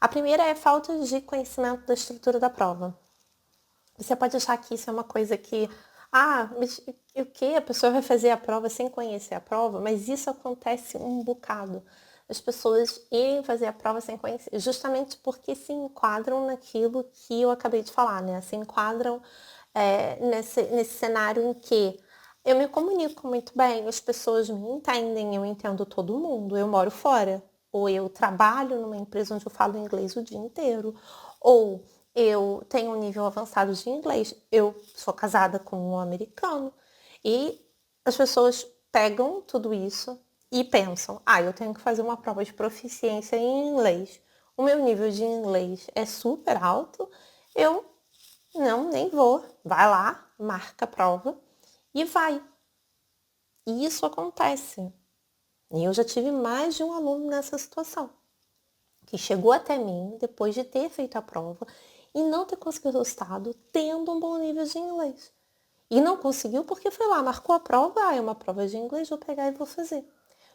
A primeira é a falta de conhecimento da estrutura da prova. Você pode achar que isso é uma coisa que, mas o que? A pessoa vai fazer a prova sem conhecer a prova? Mas isso acontece um bocado. As pessoas irem fazer a prova sem conhecer, justamente porque se enquadram naquilo que eu acabei de falar, né? Se enquadram nesse cenário em que eu me comunico muito bem, as pessoas me entendem, eu entendo todo mundo, eu moro fora, ou eu trabalho numa empresa onde eu falo inglês o dia inteiro, ou eu tenho um nível avançado de inglês, eu sou casada com um americano, e as pessoas pegam tudo isso e pensam, eu tenho que fazer uma prova de proficiência em inglês. O meu nível de inglês é super alto, eu não, nem vou. Vai lá, marca a prova e vai. E isso acontece. E eu já tive mais de um aluno nessa situação, que chegou até mim depois de ter feito a prova e não ter conseguido o resultado, tendo um bom nível de inglês. E não conseguiu porque foi lá, marcou a prova, é uma prova de inglês, vou pegar e vou fazer.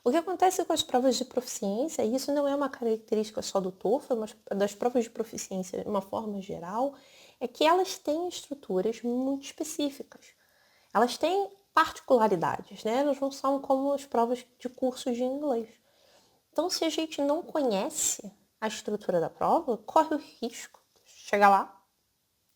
O que acontece com as provas de proficiência, e isso não é uma característica só do TOEFL, mas das provas de proficiência de uma forma geral, é que elas têm estruturas muito específicas. Elas têm particularidades, né? Elas não são como as provas de cursos de inglês. Então, se a gente não conhece a estrutura da prova, corre o risco de chegar lá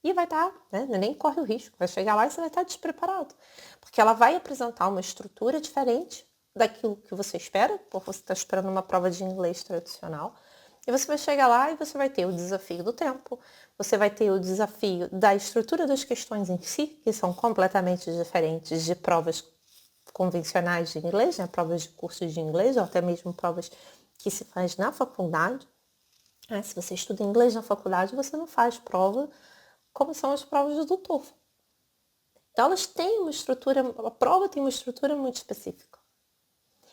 e vai estar, né? Nem corre o risco, vai chegar lá e você vai estar despreparado. Porque ela vai apresentar uma estrutura diferente daquilo que você espera, porque você está esperando uma prova de inglês tradicional. E você vai chegar lá e você vai ter o desafio do tempo, você vai ter o desafio da estrutura das questões em si, que são completamente diferentes de provas convencionais de inglês, né? Provas de cursos de inglês, ou até mesmo provas que se faz na faculdade. Se você estuda inglês na faculdade, você não faz prova como são as provas do TOEFL. Então, elas têm uma estrutura, a prova tem uma estrutura muito específica.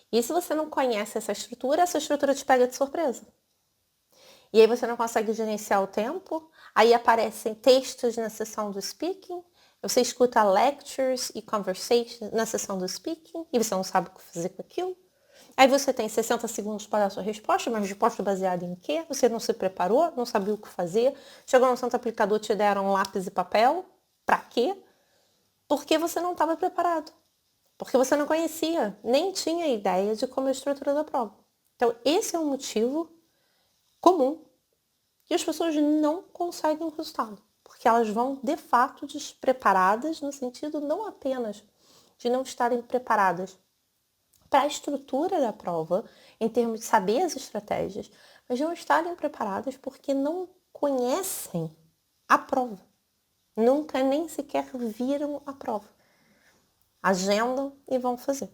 E se você não conhece essa estrutura te pega de surpresa. E aí você não consegue gerenciar o tempo, aí aparecem textos na sessão do speaking, você escuta lectures e conversations na sessão do speaking, e você não sabe o que fazer com aquilo. Aí você tem 60 segundos para dar sua resposta, mas resposta baseada em quê? Você não se preparou, não sabia o que fazer, chegou no centro aplicador, te deram um lápis e papel, para quê? Porque você não estava preparado. Porque você não conhecia, nem tinha ideia de como é a estrutura da prova. Então, esse é um motivo comum que as pessoas não conseguem o resultado. Porque elas vão, de fato, despreparadas, no sentido não apenas de não estarem preparadas para a estrutura da prova, em termos de saber as estratégias, mas não estarem preparadas porque não conhecem a prova. Nunca nem sequer viram a prova. Agendam e vão fazer.